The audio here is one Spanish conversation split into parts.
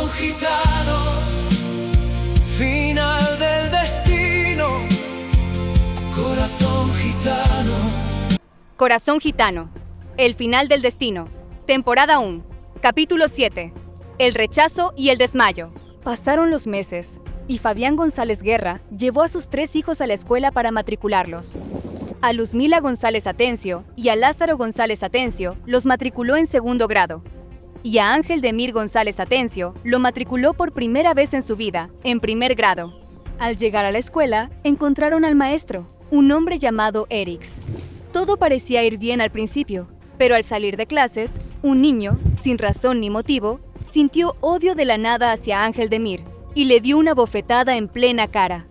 Corazón gitano, final del destino. Corazón gitano. Corazón gitano, el final del destino. Temporada 1, capítulo 7. El rechazo y el desmayo. Pasaron los meses, y Fabián González Guerra llevó a sus 3 hijos a la escuela para matricularlos. A Luzmila González Atencio y a Lázaro González Atencio los matriculó en 2º grado. Y a Ángel Demir González Atencio lo matriculó por primera vez en su vida, en 1er grado. Al llegar a la escuela, encontraron al maestro, un hombre llamado Erix. Todo parecía ir bien al principio, pero al salir de clases, un niño, sin razón ni motivo, sintió odio de la nada hacia Ángel Demir y le dio una bofetada en plena cara.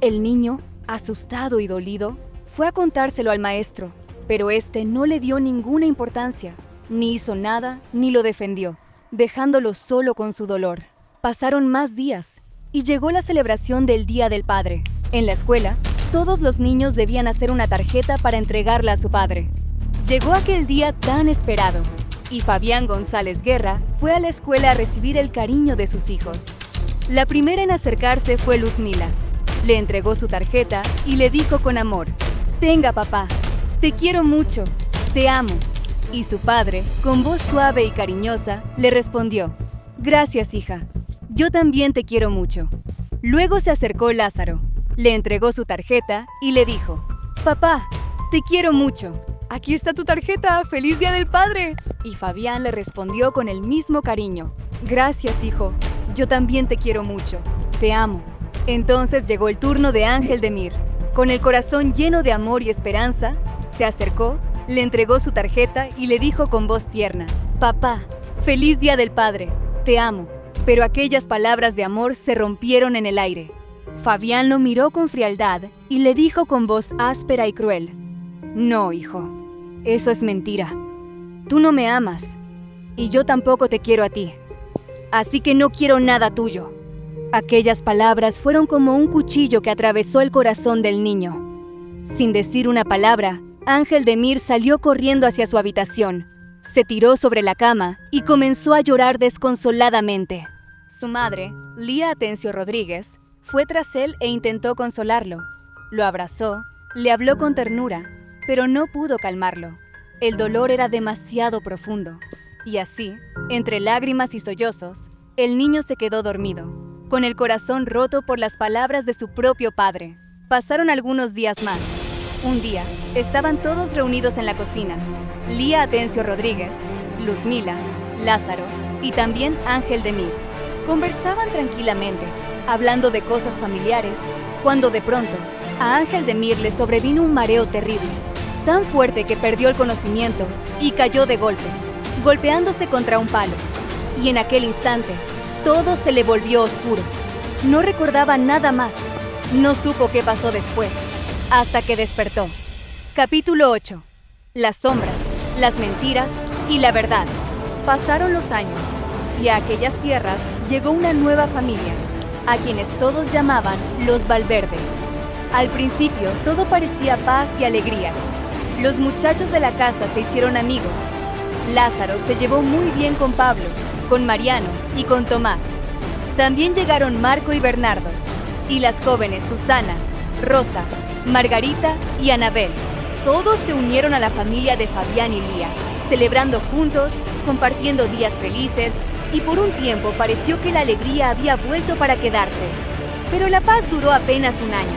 El niño, asustado y dolido, fue a contárselo al maestro, pero este no le dio ninguna importancia, ni hizo nada ni lo defendió, dejándolo solo con su dolor. Pasaron más días y llegó la celebración del Día del Padre. En la escuela, todos los niños debían hacer una tarjeta para entregarla a su padre. Llegó aquel día tan esperado, y Fabián González Guerra fue a la escuela a recibir el cariño de sus hijos. La primera en acercarse fue Luzmila. Le entregó su tarjeta y le dijo con amor: «Tenga, papá, te quiero mucho, te amo». Y su padre, con voz suave y cariñosa, le respondió: «Gracias, hija, yo también te quiero mucho». Luego se acercó Lázaro, le entregó su tarjeta y le dijo: «Papá, te quiero mucho. Aquí está tu tarjeta, ¡Feliz Día del Padre!». Y Fabián le respondió con el mismo cariño: «Gracias, hijo, yo también te quiero mucho, te amo». Entonces llegó el turno de Ángel Demir. Con el corazón lleno de amor y esperanza, se acercó, le entregó su tarjeta y le dijo con voz tierna: «Papá, ¡Feliz Día del Padre! Te amo». Pero aquellas palabras de amor se rompieron en el aire. Fabián lo miró con frialdad y le dijo con voz áspera y cruel: «No, hijo, eso es mentira. Tú no me amas, y yo tampoco te quiero a ti. Así que no quiero nada tuyo». Aquellas palabras fueron como un cuchillo que atravesó el corazón del niño. Sin decir una palabra, Ángel Demir salió corriendo hacia su habitación, se tiró sobre la cama y comenzó a llorar desconsoladamente. Su madre, Lía Atencio Rodríguez, fue tras él e intentó consolarlo. Lo abrazó, le habló con ternura, pero no pudo calmarlo. El dolor era demasiado profundo. Y así, entre lágrimas y sollozos, el niño se quedó dormido, con el corazón roto por las palabras de su propio padre. Pasaron algunos días más. Un día, estaban todos reunidos en la cocina: Lía Atencio Rodríguez, Luzmila, Lázaro y también Ángel Demir. Conversaban tranquilamente, hablando de cosas familiares, cuando de pronto, a Ángel Demir le sobrevino un mareo terrible, tan fuerte que perdió el conocimiento y cayó de golpe, golpeándose contra un palo. Y en aquel instante, todo se le volvió oscuro. No recordaba nada más. No supo qué pasó después, hasta que despertó. Capítulo 8. Las sombras, las mentiras y la verdad. Pasaron los años, y a aquellas tierras llegó una nueva familia, a quienes todos llamaban los Valverde. Al principio, todo parecía paz y alegría. Los muchachos de la casa se hicieron amigos. Lázaro se llevó muy bien con Pablo, con Mariano y con Tomás. También llegaron Marco y Bernardo, y las jóvenes Susana, Rosa, Margarita y Anabel. Todos se unieron a la familia de Fabián y Lía, celebrando juntos, compartiendo días felices, y por un tiempo pareció que la alegría había vuelto para quedarse. Pero la paz duró apenas un año.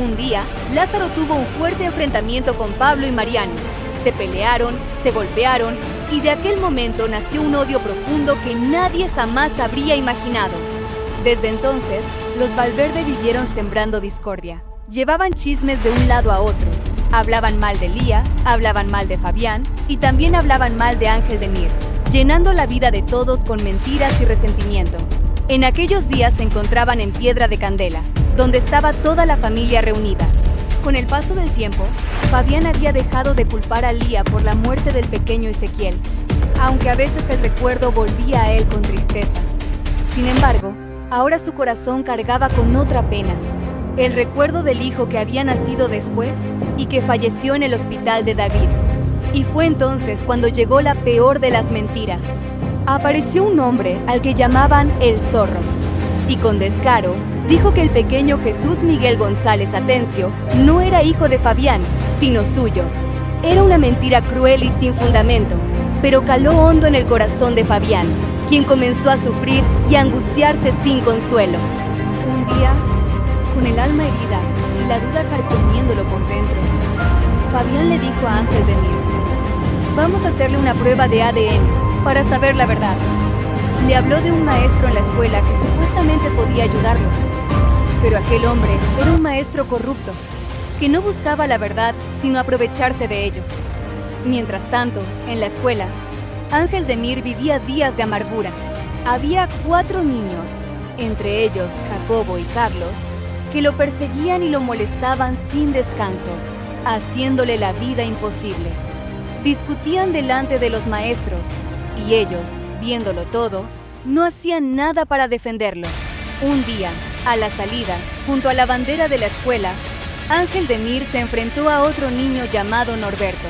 Un día, Lázaro tuvo un fuerte enfrentamiento con Pablo y Mariano. Se pelearon, se golpearon, y de aquel momento nació un odio profundo que nadie jamás habría imaginado. Desde entonces, los Valverde vivieron sembrando discordia. Llevaban chismes de un lado a otro. Hablaban mal de Lía, hablaban mal de Fabián y también hablaban mal de Ángel Demir, llenando la vida de todos con mentiras y resentimiento. En aquellos días se encontraban en Piedra de Candela, donde estaba toda la familia reunida. Con el paso del tiempo, Fabián había dejado de culpar a Lía por la muerte del pequeño Ezequiel, aunque a veces el recuerdo volvía a él con tristeza. Sin embargo, ahora su corazón cargaba con otra pena: el recuerdo del hijo que había nacido después y que falleció en el hospital de David. Y fue entonces cuando llegó la peor de las mentiras. apareció un hombre al que llamaban el Zorro, y con descaro dijo que el pequeño Jesús Miguel González Atencio no era hijo de Fabián, sino suyo. Era una mentira cruel y sin fundamento, pero caló hondo en el corazón de Fabián, quien comenzó a sufrir y a angustiarse sin consuelo. Un día, con el alma herida y la duda carcomiéndolo por dentro, Fabián le dijo a Ángel de Mir: vamos a hacerle una prueba de ADN para saber la verdad. Le habló de un maestro en la escuela que supuestamente podía ayudarlos, pero aquel hombre era un maestro corrupto, que no buscaba la verdad sino aprovecharse de ellos. Mientras tanto, en la escuela, Ángel de Mir vivía días de amargura. Había 4 niños, entre ellos Jacobo y Carlos, que lo perseguían y lo molestaban sin descanso, haciéndole la vida imposible. Discutían delante de los maestros, y ellos, viéndolo todo, no hacían nada para defenderlo. Un día, a la salida, junto a la bandera de la escuela, Ángel de Mir se enfrentó a otro niño llamado Norberto.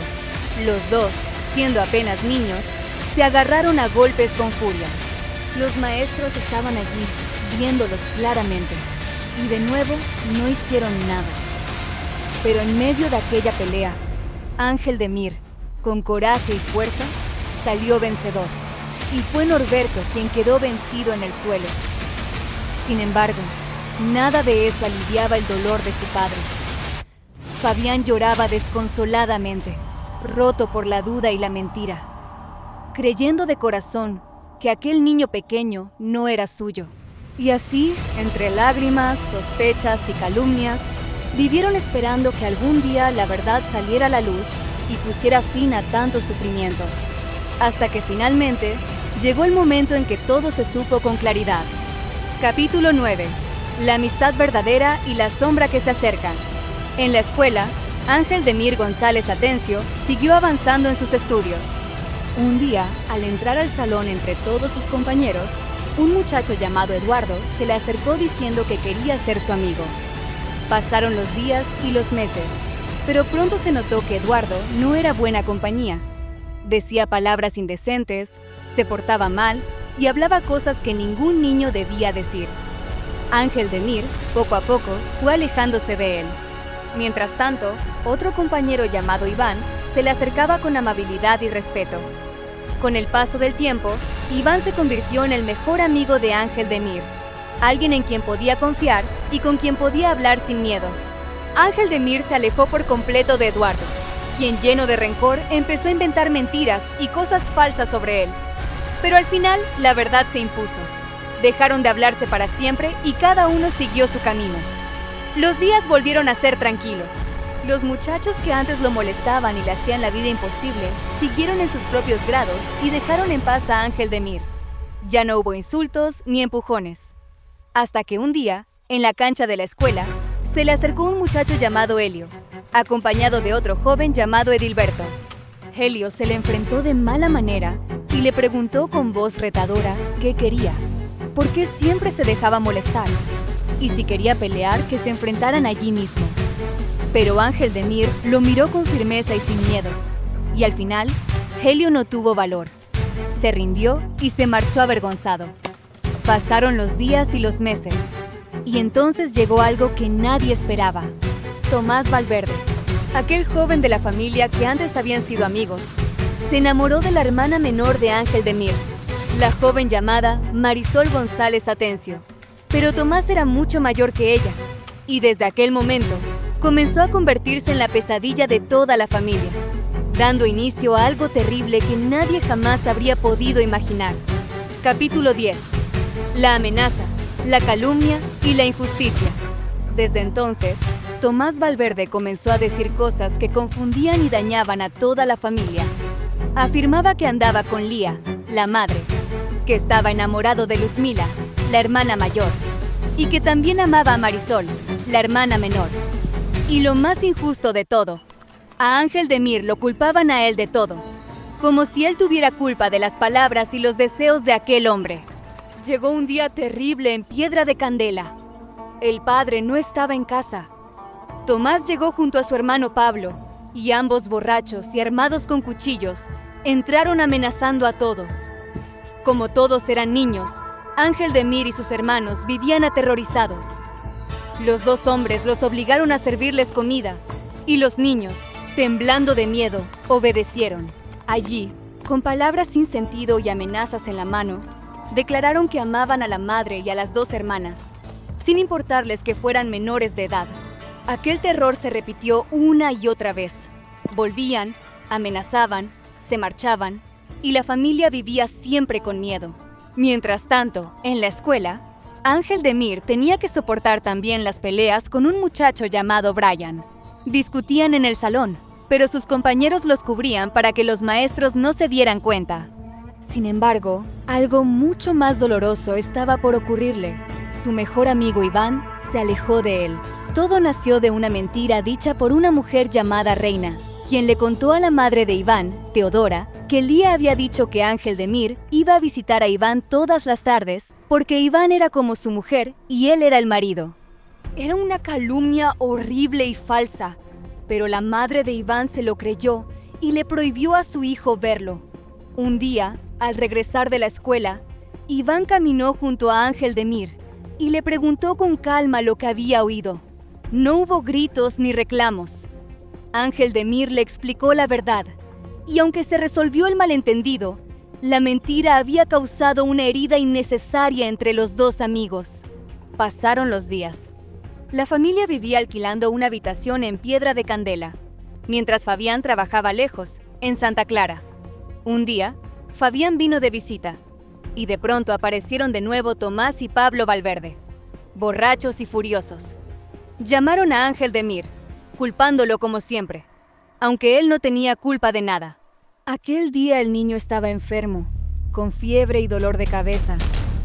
Los dos, siendo apenas niños, se agarraron a golpes con furia. Los maestros estaban allí, viéndolos claramente, y de nuevo no hicieron nada. Pero en medio de aquella pelea, Ángel de Mir, con coraje y fuerza, salió vencedor, y fue Norberto quien quedó vencido en el suelo. Sin embargo, nada de eso aliviaba el dolor de su padre. Fabián lloraba desconsoladamente, roto por la duda y la mentira, creyendo de corazón que aquel niño pequeño no era suyo. Y así, entre lágrimas, sospechas y calumnias, vivieron esperando que algún día la verdad saliera a la luz y pusiera fin a tanto sufrimiento. Hasta que finalmente llegó el momento en que todo se supo con claridad. Capítulo 9. La amistad verdadera y la sombra que se acerca. En la escuela, Ángel de Mir González Atencio siguió avanzando en sus estudios. Un día, al entrar al salón entre todos sus compañeros, un muchacho llamado Eduardo se le acercó diciendo que quería ser su amigo. Pasaron los días y los meses, pero pronto se notó que Eduardo no era buena compañía. Decía palabras indecentes, se portaba mal y hablaba cosas que ningún niño debía decir. Ángel de Mir, poco a poco, fue alejándose de él. Mientras tanto, otro compañero llamado Iván se le acercaba con amabilidad y respeto. Con el paso del tiempo, Iván se convirtió en el mejor amigo de Ángel de Mir, alguien en quien podía confiar y con quien podía hablar sin miedo. Ángel de Mir se alejó por completo de Eduardo, quien, lleno de rencor, empezó a inventar mentiras y cosas falsas sobre él. Pero al final, la verdad se impuso. Dejaron de hablarse para siempre y cada uno siguió su camino. Los días volvieron a ser tranquilos. Los muchachos que antes lo molestaban y le hacían la vida imposible, siguieron en sus propios grados y dejaron en paz a Ángel de Mir. Ya no hubo insultos ni empujones. Hasta que un día, en la cancha de la escuela, se le acercó un muchacho llamado Helio, acompañado de otro joven llamado Edilberto. Helio se le enfrentó de mala manera y le preguntó con voz retadora qué quería, por qué siempre se dejaba molestar, y si quería pelear, que se enfrentaran allí mismo. Pero Ángel de Mir lo miró con firmeza y sin miedo, y al final, Helio no tuvo valor. Se rindió y se marchó avergonzado. Pasaron los días y los meses, y entonces llegó algo que nadie esperaba. Tomás Valverde, aquel joven de la familia que antes habían sido amigos, se enamoró de la hermana menor de Ángel de Mir, la joven llamada Marisol González Atencio. Pero Tomás era mucho mayor que ella, y desde aquel momento comenzó a convertirse en la pesadilla de toda la familia, dando inicio a algo terrible que nadie jamás habría podido imaginar. Capítulo 10. La amenaza, la calumnia y la injusticia. Desde entonces, Tomás Valverde comenzó a decir cosas que confundían y dañaban a toda la familia. Afirmaba que andaba con Lía, la madre, que estaba enamorado de Luzmila, la hermana mayor, y que también amaba a Marisol, la hermana menor. Y lo más injusto de todo, a Ángel de Mir lo culpaban a él de todo, como si él tuviera culpa de las palabras y los deseos de aquel hombre. Llegó un día terrible en Piedra de Candela. El padre no estaba en casa. Tomás llegó junto a su hermano Pablo, y ambos borrachos y armados con cuchillos, entraron amenazando a todos. Como todos eran niños, Ángel de Mir y sus hermanos vivían aterrorizados. Los dos hombres los obligaron a servirles comida, y los niños, temblando de miedo, obedecieron. Allí, con palabras sin sentido y amenazas en la mano, declararon que amaban a la madre y a las dos hermanas, sin importarles que fueran menores de edad. Aquel terror se repitió una y otra vez. Volvían, amenazaban, se marchaban, y la familia vivía siempre con miedo. Mientras tanto, en la escuela, Ángel de Mir tenía que soportar también las peleas con un muchacho llamado Brian. Discutían en el salón, pero sus compañeros los cubrían para que los maestros no se dieran cuenta. Sin embargo, algo mucho más doloroso estaba por ocurrirle. Su mejor amigo Iván se alejó de él. Todo nació de una mentira dicha por una mujer llamada Reina, quien le contó a la madre de Iván, Teodora, que Lía había dicho que Ángel de Mir iba a visitar a Iván todas las tardes porque Iván era como su mujer y él era el marido. Era una calumnia horrible y falsa, pero la madre de Iván se lo creyó y le prohibió a su hijo verlo. Un día, al regresar de la escuela, Iván caminó junto a Ángel de Mir y le preguntó con calma lo que había oído. No hubo gritos ni reclamos. Ángel de Mir le explicó la verdad, y aunque se resolvió el malentendido, la mentira había causado una herida innecesaria entre los dos amigos. Pasaron los días. La familia vivía alquilando una habitación en Piedra de Candela, mientras Fabián trabajaba lejos, en Santa Clara. Un día, Fabián vino de visita, y de pronto aparecieron de nuevo Tomás y Pablo Valverde, borrachos y furiosos. Llamaron a Ángel de Mir, culpándolo como siempre, aunque él no tenía culpa de nada. Aquel día el niño estaba enfermo, con fiebre y dolor de cabeza,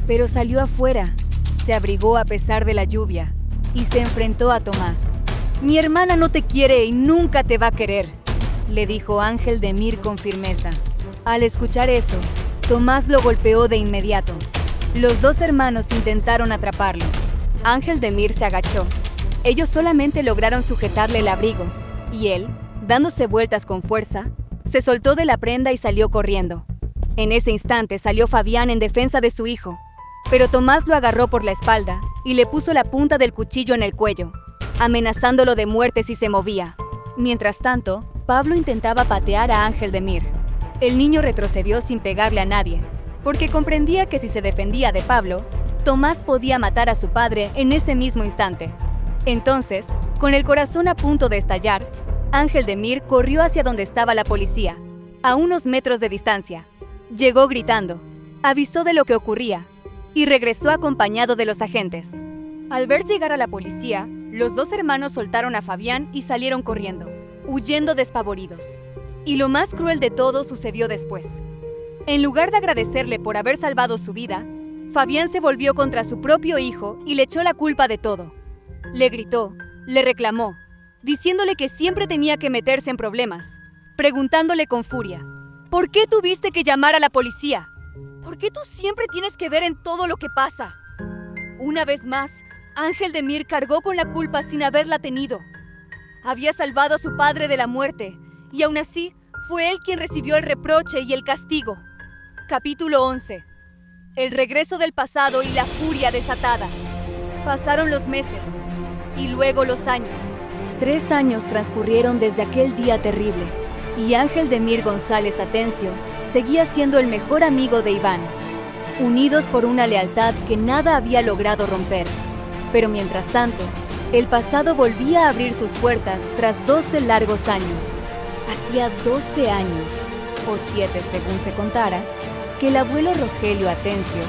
pero salió afuera, se abrigó a pesar de la lluvia y se enfrentó a Tomás. «Mi hermana no te quiere y nunca te va a querer», le dijo Ángel de Mir con firmeza. Al escuchar eso, Tomás lo golpeó de inmediato. Los dos hermanos intentaron atraparlo. Ángel de Mir se agachó. Ellos solamente lograron sujetarle el abrigo, y él, dándose vueltas con fuerza, se soltó de la prenda y salió corriendo. En ese instante salió Fabián en defensa de su hijo, pero Tomás lo agarró por la espalda y le puso la punta del cuchillo en el cuello, amenazándolo de muerte si se movía. Mientras tanto, Pablo intentaba patear a Ángel de Mir. El niño retrocedió sin pegarle a nadie, porque comprendía que si se defendía de Pablo, Tomás podía matar a su padre en ese mismo instante. Entonces, con el corazón a punto de estallar, Ángel de Mir corrió hacia donde estaba la policía, a unos metros de distancia. Llegó gritando, avisó de lo que ocurría y regresó acompañado de los agentes. Al ver llegar a la policía, los dos hermanos soltaron a Fabián y salieron corriendo, huyendo despavoridos. Y lo más cruel de todo sucedió después. En lugar de agradecerle por haber salvado su vida, Fabián se volvió contra su propio hijo y le echó la culpa de todo. Le gritó, le reclamó, diciéndole que siempre tenía que meterse en problemas, preguntándole con furia, ¿por qué tuviste que llamar a la policía? ¿Por qué tú siempre tienes que ver en todo lo que pasa? Una vez más, Ángel de Mir cargó con la culpa sin haberla tenido. Había salvado a su padre de la muerte, y aún así, fue él quien recibió el reproche y el castigo. Capítulo 11. El regreso del pasado y la furia desatada. Pasaron los meses, y luego los años. 3 años transcurrieron desde aquel día terrible, y Ángel de Mir González Atencio seguía siendo el mejor amigo de Iván, unidos por una lealtad que nada había logrado romper. Pero mientras tanto, el pasado volvía a abrir sus puertas tras 12 largos años. Hacía 12 años, o 7 según se contara, que el abuelo Rogelio Atencio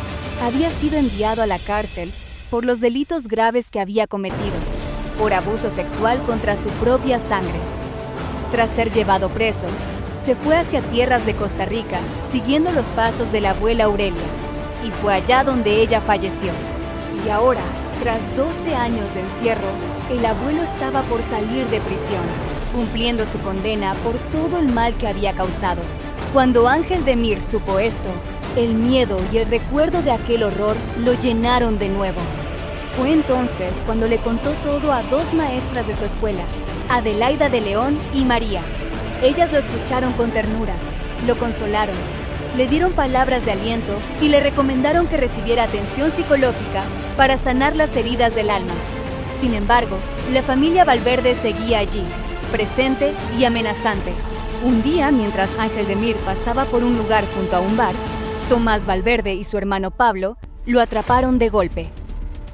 había sido enviado a la cárcel por los delitos graves que había cometido, por abuso sexual contra su propia sangre. Tras ser llevado preso, se fue hacia tierras de Costa Rica, siguiendo los pasos de la abuela Aurelia, y fue allá donde ella falleció. Y ahora, tras 12 años de encierro, el abuelo estaba por salir de prisión, cumpliendo su condena por todo el mal que había causado. Cuando Ángel de Mir supo esto, el miedo y el recuerdo de aquel horror lo llenaron de nuevo. Fue entonces cuando le contó todo a 2 maestras de su escuela, Adelaida de León y María. Ellas lo escucharon con ternura, lo consolaron Le dieron palabras de aliento y le recomendaron que recibiera atención psicológica para sanar las heridas del alma. Sin embargo, la familia Valverde seguía allí, presente y amenazante. Un día, mientras Ángel de Mir pasaba por un lugar junto a un bar, Tomás Valverde y su hermano Pablo lo atraparon de golpe.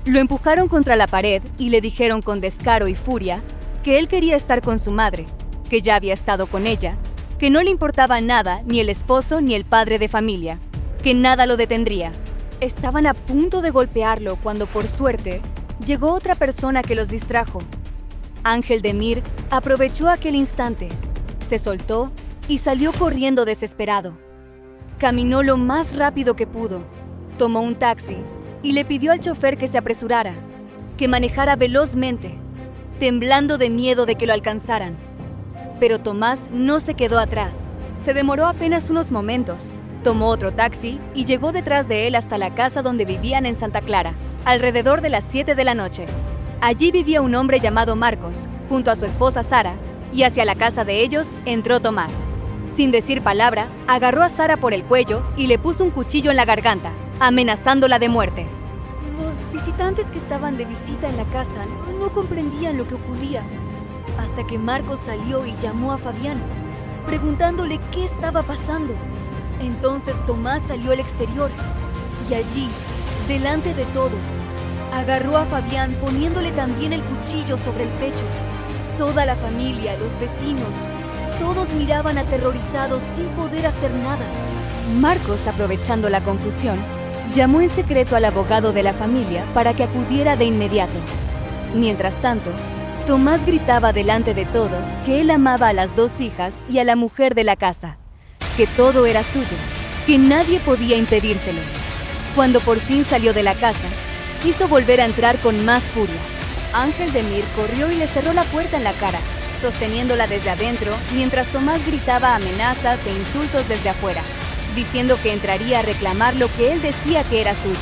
Lo empujaron contra la pared y le dijeron con descaro y furia que él quería estar con su madre, que ya había estado con ella, que no le importaba nada, ni el esposo ni el padre de familia, que nada lo detendría. Estaban a punto de golpearlo cuando, por suerte, llegó otra persona que los distrajo. Ángel de Mir aprovechó aquel instante, se soltó y salió corriendo desesperado. Caminó lo más rápido que pudo, tomó un taxi y le pidió al chofer que se apresurara, que manejara velozmente, temblando de miedo de que lo alcanzaran. Pero Tomás no se quedó atrás. Se demoró apenas unos momentos. Tomó otro taxi y llegó detrás de él hasta la casa donde vivían en Santa Clara, alrededor de las 7 de la noche. Allí vivía un hombre llamado Marcos, junto a su esposa Sara, y hacia la casa de ellos entró Tomás. Sin decir palabra, agarró a Sara por el cuello y le puso un cuchillo en la garganta, amenazándola de muerte. Los visitantes que estaban de visita en la casa no comprendían lo que ocurría, hasta que Marcos salió y llamó a Fabián, preguntándole qué estaba pasando. Entonces Tomás salió al exterior y allí, delante de todos, agarró a Fabián poniéndole también el cuchillo sobre el pecho. Toda la familia, los vecinos, todos miraban aterrorizados sin poder hacer nada. Marcos, aprovechando la confusión, llamó en secreto al abogado de la familia para que acudiera de inmediato. Mientras tanto, Tomás gritaba delante de todos que él amaba a las 2 hijas y a la mujer de la casa, que todo era suyo, que nadie podía impedírselo. Cuando por fin salió de la casa, quiso volver a entrar con más furia. Ángel de Mir corrió y le cerró la puerta en la cara, sosteniéndola desde adentro, mientras Tomás gritaba amenazas e insultos desde afuera, diciendo que entraría a reclamar lo que él decía que era suyo.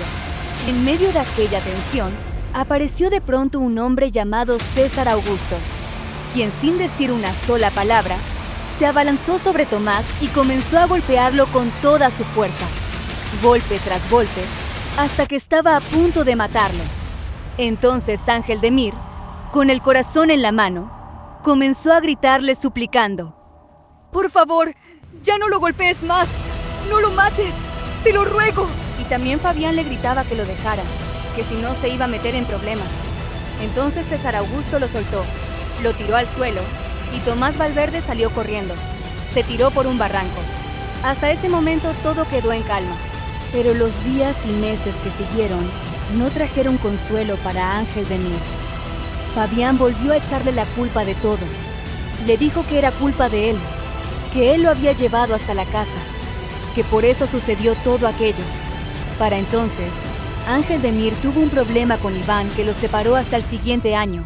En medio de aquella tensión, apareció de pronto un hombre llamado César Augusto, quien sin decir una sola palabra, se abalanzó sobre Tomás y comenzó a golpearlo con toda su fuerza, golpe tras golpe, hasta que estaba a punto de matarlo. Entonces Ángel de Mir, con el corazón en la mano, comenzó a gritarle suplicando: «Por favor, ya no lo golpees más, no lo mates, te lo ruego». Y también Fabián le gritaba que lo dejara, que si no se iba a meter en problemas. Entonces César Augusto lo soltó, lo tiró al suelo y Tomás Valverde salió corriendo. Se tiró por un barranco. Hasta ese momento todo quedó en calma, pero los días y meses que siguieron no trajeron consuelo para Ángel de Mir. Fabián volvió a echarle la culpa de todo. Le dijo que era culpa de él, que él lo había llevado hasta la casa, que por eso sucedió todo aquello. Para entonces, Ángel de Mir tuvo un problema con Iván que los separó hasta el siguiente año.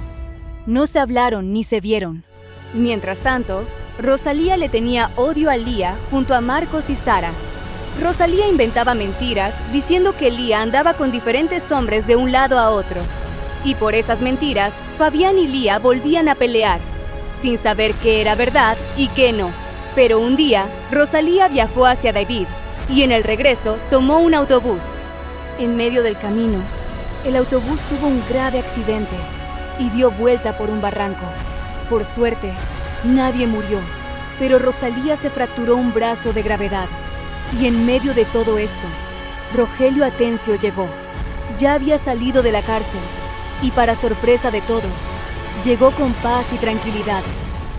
No se hablaron ni se vieron. Mientras tanto, Rosalía le tenía odio a Lía junto a Marcos y Sara. Rosalía inventaba mentiras diciendo que Lía andaba con diferentes hombres de un lado a otro. Y por esas mentiras, Fabián y Lía volvían a pelear, sin saber qué era verdad y qué no. Pero un día, Rosalía viajó hacia David y en el regreso tomó un autobús. En medio del camino, el autobús tuvo un grave accidente y dio vuelta por un barranco. Por suerte, nadie murió, pero Rosalía se fracturó un brazo de gravedad. Y en medio de todo esto, Rogelio Atencio llegó. Ya había salido de la cárcel y, para sorpresa de todos, llegó con paz y tranquilidad.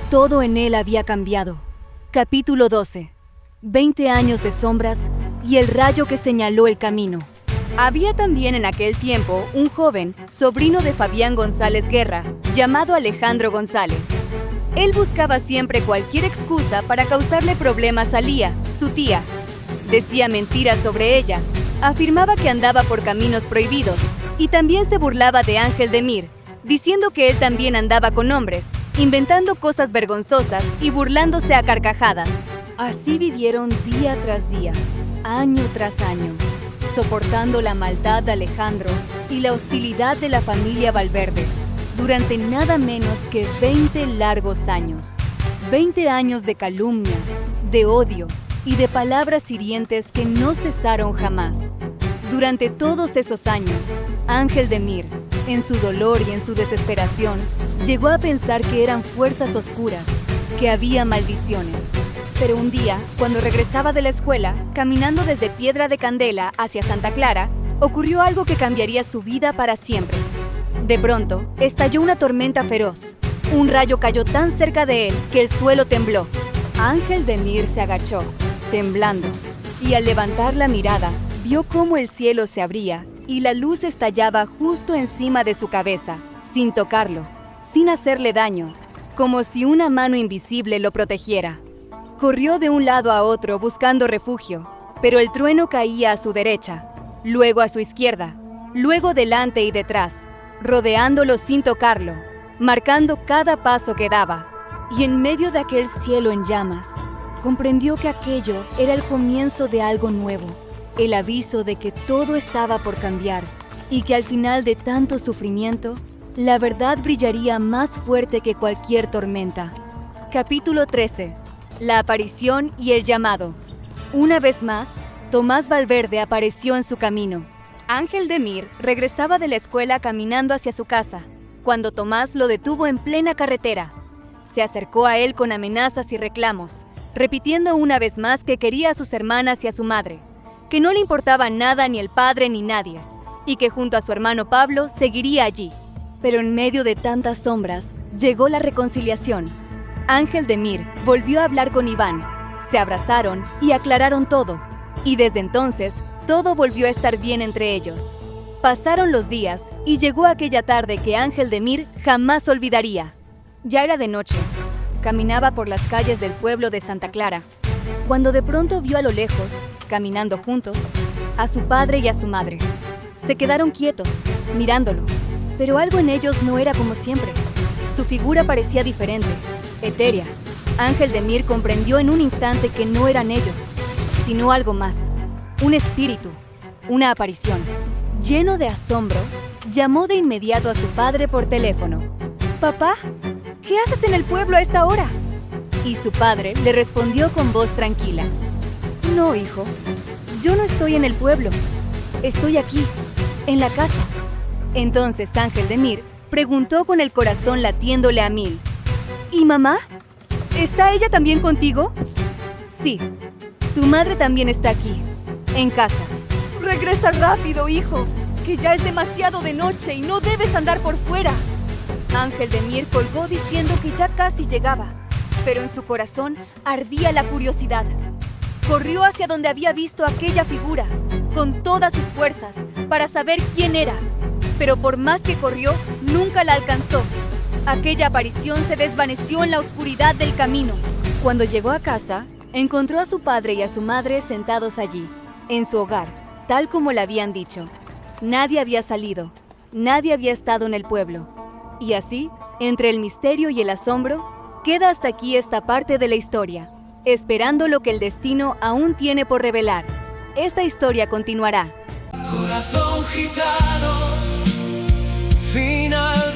Todo en él había cambiado. Capítulo 12. 20 años de sombras y el rayo que señaló el camino. Había también en aquel tiempo un joven, sobrino de Fabián González Guerra, llamado Alejandro González. Él buscaba siempre cualquier excusa para causarle problemas a Lía, su tía. Decía mentiras sobre ella, afirmaba que andaba por caminos prohibidos y también se burlaba de Ángel de Mir, diciendo que él también andaba con hombres, inventando cosas vergonzosas y burlándose a carcajadas. Así vivieron día tras día, año tras año, soportando la maldad de Alejandro y la hostilidad de la familia Valverde, durante nada menos que 20 largos años. 20 años de calumnias, de odio, y de palabras hirientes que no cesaron jamás. Durante todos esos años, Ángel de Mir, en su dolor y en su desesperación, llegó a pensar que eran fuerzas oscuras, que había maldiciones. Pero un día, cuando regresaba de la escuela, caminando desde Piedra de Candela hacia Santa Clara, ocurrió algo que cambiaría su vida para siempre. De pronto, estalló una tormenta feroz. Un rayo cayó tan cerca de él que el suelo tembló. Ángel de Mir se agachó, temblando, y al levantar la mirada, vio cómo el cielo se abría y la luz estallaba justo encima de su cabeza, sin tocarlo, sin hacerle daño, como si una mano invisible lo protegiera. Corrió de un lado a otro buscando refugio, pero el trueno caía a su derecha, luego a su izquierda, luego delante y detrás, rodeándolo sin tocarlo, marcando cada paso que daba. Y en medio de aquel cielo en llamas, comprendió que aquello era el comienzo de algo nuevo, el aviso de que todo estaba por cambiar y que al final de tanto sufrimiento, la verdad brillaría más fuerte que cualquier tormenta. Capítulo 13. La aparición y el llamado. Una vez más, Tomás Valverde apareció en su camino. Ángel de Mir regresaba de la escuela caminando hacia su casa, cuando Tomás lo detuvo en plena carretera. Se acercó a él con amenazas y reclamos, repitiendo una vez más que quería a sus hermanas y a su madre, que no le importaba nada ni el padre ni nadie, y que junto a su hermano Pablo seguiría allí. Pero en medio de tantas sombras, llegó la reconciliación. Ángel de Mir volvió a hablar con Iván, se abrazaron y aclararon todo, y desde entonces, todo volvió a estar bien entre ellos. Pasaron los días y llegó aquella tarde que Ángel de Mir jamás olvidaría. Ya era de noche. Caminaba por las calles del pueblo de Santa Clara, cuando de pronto vio a lo lejos, caminando juntos, a su padre y a su madre. Se quedaron quietos, mirándolo, pero algo en ellos no era como siempre. Su figura parecía diferente, etérea. Ángel de Mir comprendió en un instante que no eran ellos, sino algo más, un espíritu, una aparición. Lleno de asombro, llamó de inmediato a su padre por teléfono. «Papá, ¿qué haces en el pueblo a esta hora?». Y su padre le respondió con voz tranquila. «No, hijo, yo no estoy en el pueblo. Estoy aquí, en la casa». Entonces Ángel de Mir preguntó con el corazón latiéndole a mil. «¿Y mamá? ¿Está ella también contigo?». «Sí, tu madre también está aquí, en casa». «Regresa rápido, hijo, que ya es demasiado de noche y no debes andar por fuera». Ángel de Mir colgó diciendo que ya casi llegaba, pero en su corazón ardía la curiosidad. Corrió hacia donde había visto aquella figura, con todas sus fuerzas, para saber quién era. Pero por más que corrió, nunca la alcanzó. Aquella aparición se desvaneció en la oscuridad del camino. Cuando llegó a casa, encontró a su padre y a su madre sentados allí, en su hogar, tal como le habían dicho. Nadie había salido, nadie había estado en el pueblo. Y así, entre el misterio y el asombro, queda hasta aquí esta parte de la historia, esperando lo que el destino aún tiene por revelar. Esta historia continuará. Corazón gitano, final